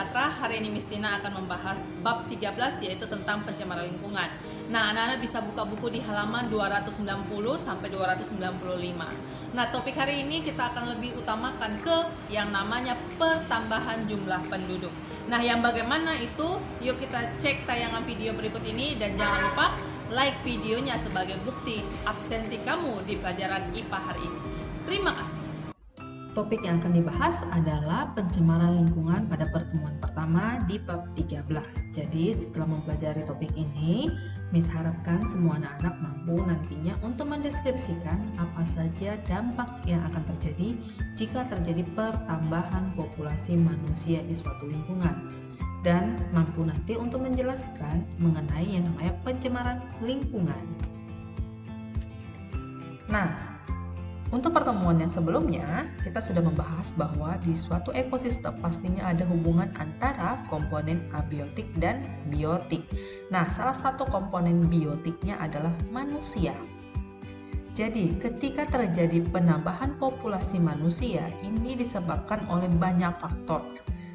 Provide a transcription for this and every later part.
sejahtera. Hari ini Miss Tina akan membahas bab 13, yaitu tentang pencemaran lingkungan. Nah, anak-anak bisa buka buku di halaman 290 sampai 295. Nah, topik hari ini kita akan lebih utamakan ke yang namanya pertambahan jumlah penduduk. Nah, yang bagaimana itu? Yuk kita cek tayangan video berikut ini, dan jangan lupa like videonya sebagai bukti absensi kamu di pelajaran IPA hari ini. Terima kasih. Topik yang akan dibahas adalah pencemaran lingkungan pada pertemuan pertama di bab 13. Jadi setelah mempelajari topik ini, Miss harapkan semua anak-anak mampu nantinya untuk mendeskripsikan apa saja dampak yang akan terjadi jika terjadi pertambahan populasi manusia di suatu lingkungan. Dan mampu nanti untuk menjelaskan mengenai yang namanya pencemaran lingkungan. Nah, untuk pertemuan yang sebelumnya, kita sudah membahas bahwa di suatu ekosistem pastinya ada hubungan antara komponen abiotik dan biotik. Nah, salah satu komponen biotiknya adalah manusia. Jadi, ketika terjadi penambahan populasi manusia, ini disebabkan oleh banyak faktor.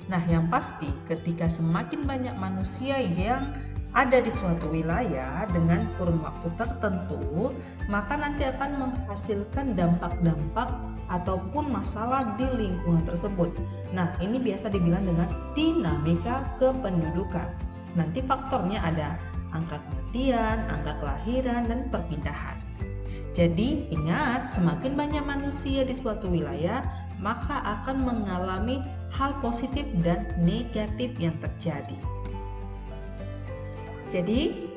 Nah, yang pasti ketika semakin banyak manusia yang ada di suatu wilayah dengan kurun waktu tertentu, maka nanti akan menghasilkan dampak-dampak ataupun masalah di lingkungan tersebut. Nah, ini biasa dibilang dengan dinamika kependudukan. Nanti faktornya ada angka kematian, angka kelahiran, dan perpindahan. Jadi, ingat, semakin banyak manusia di suatu wilayah, maka akan mengalami hal positif dan negatif yang terjadi. Jadi,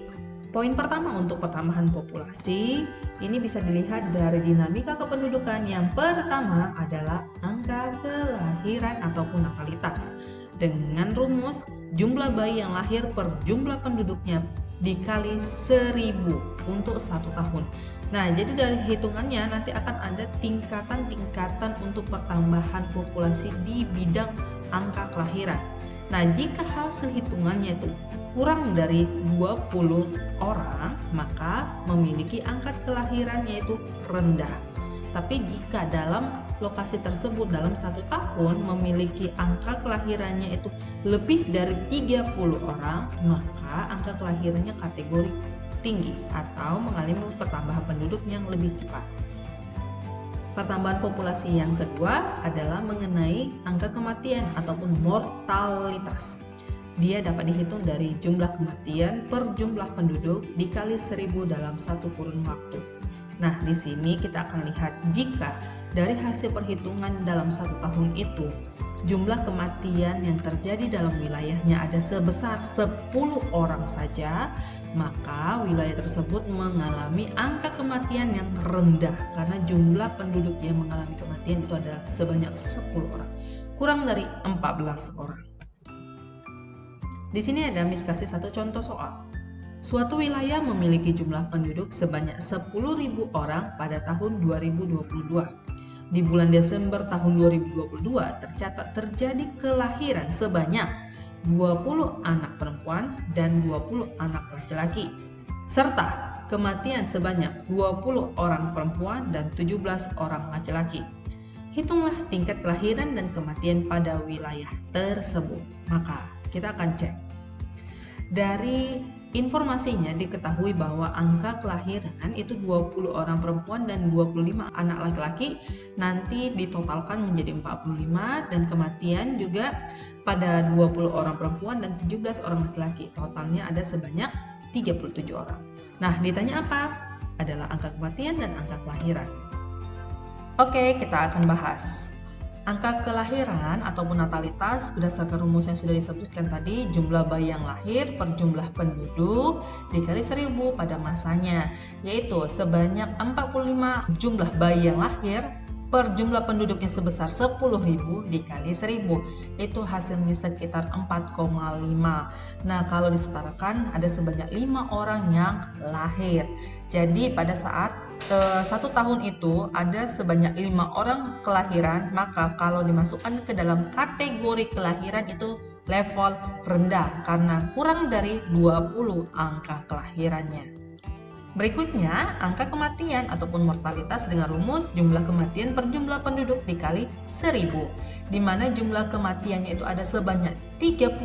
poin pertama untuk pertambahan populasi ini bisa dilihat dari dinamika kependudukan. Yang pertama adalah angka kelahiran ataupun natalitas. Dengan rumus jumlah bayi yang lahir per jumlah penduduknya dikali 1000 untuk 1 tahun. Nah, jadi dari hitungannya nanti akan ada tingkatan-tingkatan untuk pertambahan populasi di bidang angka kelahiran. Nah, jika hasil hitungannya itu kurang dari 20 orang, maka memiliki angka kelahiran yaitu rendah. Tapi jika dalam lokasi tersebut dalam 1 tahun memiliki angka kelahirannya itu lebih dari 30 orang, maka angka kelahirannya kategori tinggi atau mengalami pertambahan penduduk yang lebih cepat. Pertambahan populasi yang kedua adalah mengenai angka kematian ataupun mortalitas. Dia dapat dihitung dari jumlah kematian per jumlah penduduk dikali 1000 dalam satu kurun waktu. Nah, di sini kita akan lihat jika dari hasil perhitungan dalam 1 tahun itu jumlah kematian yang terjadi dalam wilayahnya ada sebesar 10 orang saja, maka wilayah tersebut mengalami angka kematian yang rendah karena jumlah penduduk yang mengalami kematian itu adalah sebanyak 10 orang, kurang dari 14 orang. Di sini ada Miss kasih satu contoh soal. Suatu wilayah memiliki jumlah penduduk sebanyak 10.000 orang pada tahun 2022. Di bulan Desember tahun 2022 tercatat terjadi kelahiran sebanyak 20 anak perempuan dan 20 anak laki-laki, serta kematian sebanyak 20 orang perempuan dan 17 orang laki-laki. Hitunglah tingkat kelahiran dan kematian pada wilayah tersebut. Maka kita akan cek. Dari informasinya diketahui bahwa angka kelahiran itu 20 orang perempuan dan 25 anak laki-laki, nanti ditotalkan menjadi 45, dan kematian juga pada 20 orang perempuan dan 17 orang laki-laki. Totalnya ada sebanyak 37 orang. Nah, ditanya apa? Adalah angka kematian dan angka kelahiran. Oke, kita akan bahas. Angka kelahiran ataupun natalitas berdasarkan rumus yang sudah disebutkan tadi, jumlah bayi yang lahir per jumlah penduduk dikali 1000 pada masanya, yaitu sebanyak 45 jumlah bayi yang lahir per jumlah penduduknya sebesar 10.000 dikali 1000, itu hasilnya sekitar 4,5. Nah, kalau disetarakan ada sebanyak 5 orang yang lahir. Jadi pada saat 1 tahun itu ada sebanyak 5 orang kelahiran, maka kalau dimasukkan ke dalam kategori kelahiran itu level rendah karena kurang dari 20 angka kelahirannya. Berikutnya, angka kematian ataupun mortalitas dengan rumus jumlah kematian per jumlah penduduk dikali 1000, di mana jumlah kematiannya itu ada sebanyak 37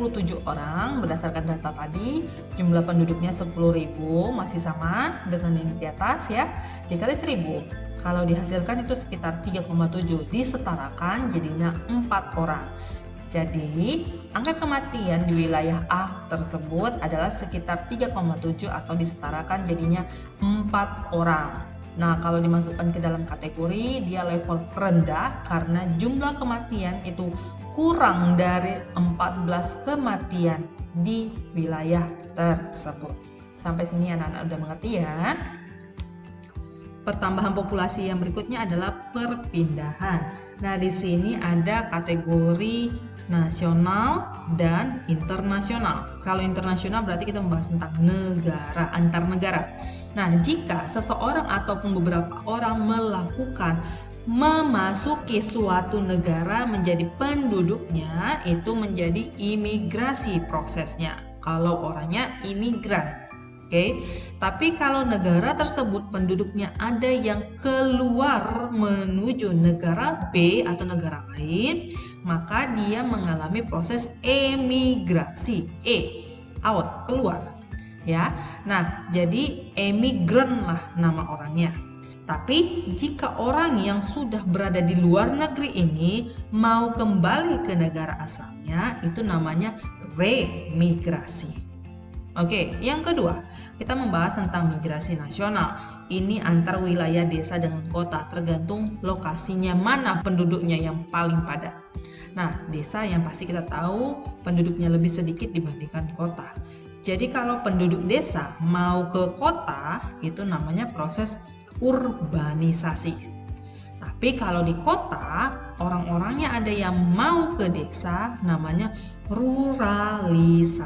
orang berdasarkan data tadi, jumlah penduduknya 10.000 masih sama dengan yang di atas ya, dikali 1000. Kalau dihasilkan itu sekitar 3,7, disetarakan jadinya 4 orang. Jadi, angka kematian di wilayah A tersebut adalah sekitar 3,7 atau disetarakan jadinya 4 orang. Nah, kalau dimasukkan ke dalam kategori, dia level rendah karena jumlah kematian itu kurang dari 14 kematian di wilayah tersebut. Sampai sini anak-anak udah mengerti ya? Pertambahan populasi yang berikutnya adalah perpindahan. Nah, di sini ada kategori nasional dan internasional. Kalau internasional berarti kita membahas tentang negara, antar negara. Nah, jika seseorang ataupun beberapa orang memasuki suatu negara menjadi penduduknya, itu menjadi imigrasi prosesnya. Kalau orangnya imigran. Oke, tapi kalau negara tersebut penduduknya ada yang keluar menuju negara B atau negara lain, maka dia mengalami proses emigrasi. Out, keluar. Ya. Nah, jadi emigran lah nama orangnya. Tapi jika orang yang sudah berada di luar negeri ini mau kembali ke negara asalnya, itu namanya remigrasi. Oke, yang kedua, kita membahas tentang migrasi nasional. Ini antar wilayah desa dengan kota, tergantung lokasinya mana penduduknya yang paling padat. Nah, desa yang pasti kita tahu penduduknya lebih sedikit dibandingkan kota. Jadi kalau penduduk desa mau ke kota, itu namanya proses urbanisasi. Tapi kalau di kota, orang-orangnya ada yang mau ke desa, namanya ruralisasi.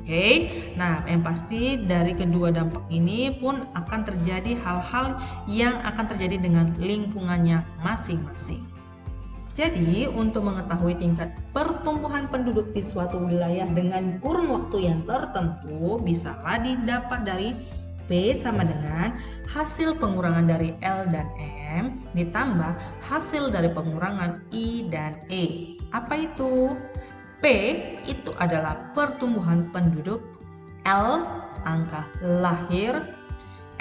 Oke, nah yang pasti dari kedua dampak ini pun akan terjadi hal-hal yang akan terjadi dengan lingkungannya masing-masing. Jadi untuk mengetahui tingkat pertumbuhan penduduk di suatu wilayah dengan kurun waktu yang tertentu bisalah didapat dari P sama dengan hasil pengurangan dari L dan M ditambah hasil dari pengurangan I dan E. Apa itu? P itu adalah pertumbuhan penduduk, L angka lahir,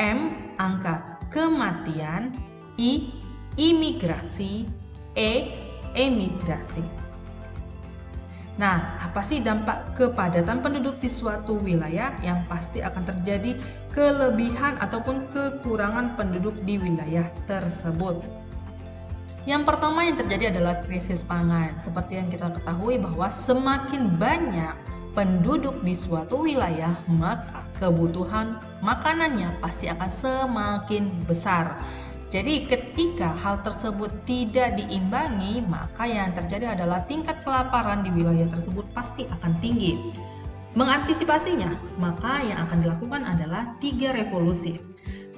M angka kematian, I imigrasi, E emigrasi. Nah, apa sih dampak kepadatan penduduk di suatu wilayah? Yang pasti akan terjadi kelebihan ataupun kekurangan penduduk di wilayah tersebut. Yang pertama yang terjadi adalah krisis pangan. Seperti yang kita ketahui bahwa semakin banyak penduduk di suatu wilayah, maka kebutuhan makanannya pasti akan semakin besar. Jadi ketika hal tersebut tidak diimbangi, maka yang terjadi adalah tingkat kelaparan di wilayah tersebut pasti akan tinggi. Mengantisipasinya, maka yang akan dilakukan adalah 3 revolusi.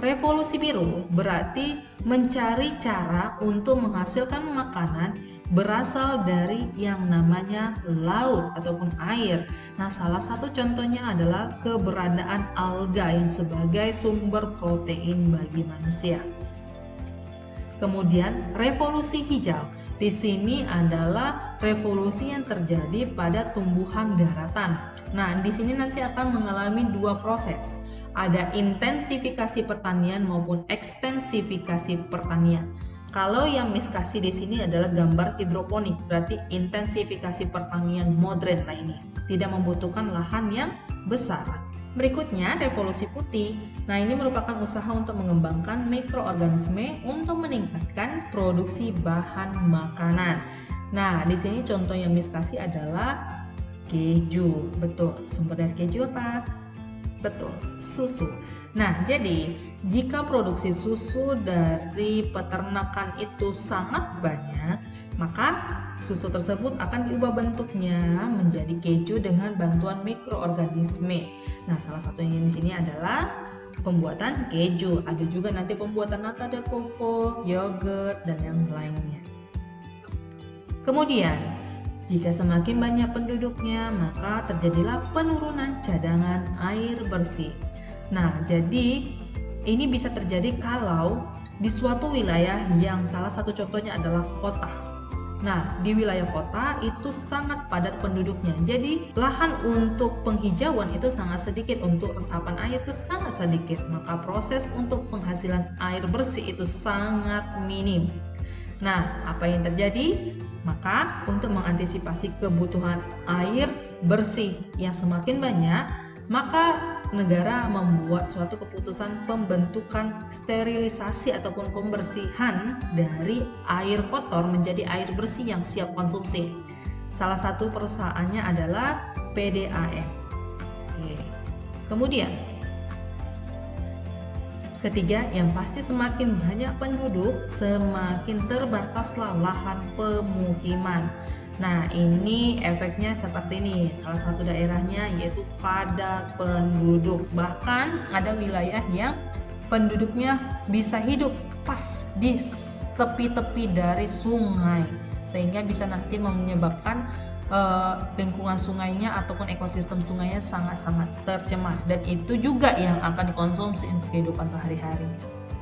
Revolusi biru berarti mencari cara untuk menghasilkan makanan berasal dari yang namanya laut ataupun air. Nah, salah satu contohnya adalah keberadaan alga yang sebagai sumber protein bagi manusia. Kemudian revolusi hijau. Di sini adalah revolusi yang terjadi pada tumbuhan daratan. Nah, di sini nanti akan mengalami 2 proses. Ada intensifikasi pertanian maupun ekstensifikasi pertanian. Kalau yang Miss kasih di sini adalah gambar hidroponik, berarti intensifikasi pertanian modern lah ini. Tidak membutuhkan lahan yang besar. Berikutnya, revolusi putih. Nah, ini merupakan usaha untuk mengembangkan mikroorganisme untuk meningkatkan produksi bahan makanan. Nah, di sini contoh yang Miss kasih adalah keju. Betul, sumber dari keju apa? Betul, susu. Nah, jadi jika produksi susu dari peternakan itu sangat banyak, maka susu tersebut akan diubah bentuknya menjadi keju dengan bantuan mikroorganisme. Nah, salah satunya di sini adalah pembuatan keju. Ada juga nanti pembuatan nata de coco, yogurt, dan yang lainnya. Kemudian, jika semakin banyak penduduknya, maka terjadilah penurunan cadangan air bersih. Nah, jadi ini bisa terjadi kalau di suatu wilayah yang salah satu contohnya adalah kota. Nah, di wilayah kota itu sangat padat penduduknya. Jadi, lahan untuk penghijauan itu sangat sedikit, untuk resapan air itu sangat sedikit. Maka proses untuk penghasilan air bersih itu sangat minim. Nah, apa yang terjadi? Maka untuk mengantisipasi kebutuhan air bersih yang semakin banyak, maka negara membuat suatu keputusan pembentukan sterilisasi ataupun pembersihan dari air kotor menjadi air bersih yang siap konsumsi. Salah satu perusahaannya adalah PDAM. Oke. Kemudian ketiga, yang pasti semakin banyak penduduk, semakin terbataslah lahan pemukiman. Nah, ini efeknya seperti ini. Salah satu daerahnya yaitu padat penduduk. Bahkan ada wilayah yang penduduknya bisa hidup pas di tepi-tepi dari sungai, sehingga bisa nanti menyebabkan lingkungan sungainya ataupun ekosistem sungainya sangat-sangat tercemar, dan itu juga yang akan dikonsumsi untuk kehidupan sehari-hari.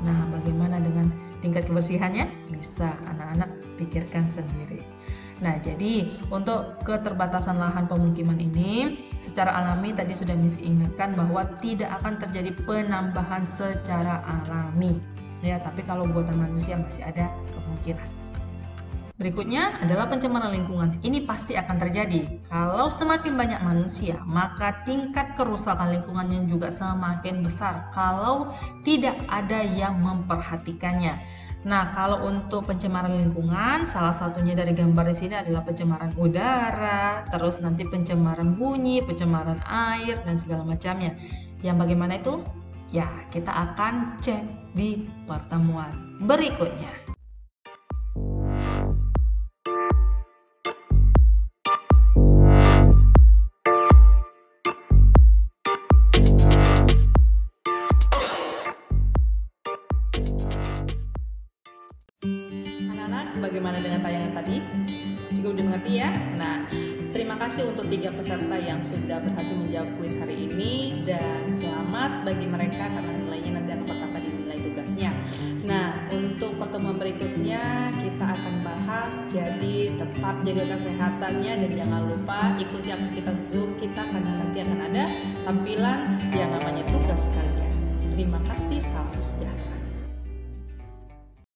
Nah, bagaimana dengan tingkat kebersihannya? Bisa anak-anak pikirkan sendiri. Nah, jadi untuk keterbatasan lahan pemukiman ini secara alami tadi sudah Miss ingatkan bahwa tidak akan terjadi penambahan secara alami. Ya, tapi kalau buatan manusia masih ada kemungkinan. Berikutnya adalah pencemaran lingkungan. Ini pasti akan terjadi. Kalau semakin banyak manusia, maka tingkat kerusakan lingkungannya juga semakin besar kalau tidak ada yang memperhatikannya. Nah, kalau untuk pencemaran lingkungan, salah satunya dari gambar di sini adalah pencemaran udara, terus nanti pencemaran bunyi, pencemaran air, dan segala macamnya. Yang bagaimana itu? Ya, kita akan cek di pertemuan berikutnya. Bagaimana dengan tayangan tadi? Cukup dimengerti ya? Nah, terima kasih untuk 3 peserta yang sudah berhasil menjawab kuis hari ini, dan selamat bagi mereka karena nilainya nanti akan bertambah di nilai tugasnya. Nah, untuk pertemuan berikutnya kita akan bahas, jadi tetap jaga kesehatannya dan jangan lupa ikuti aktivitas Zoom kita karena nanti akan ada tampilan yang namanya tugas kalian. Terima kasih, salam sejahtera.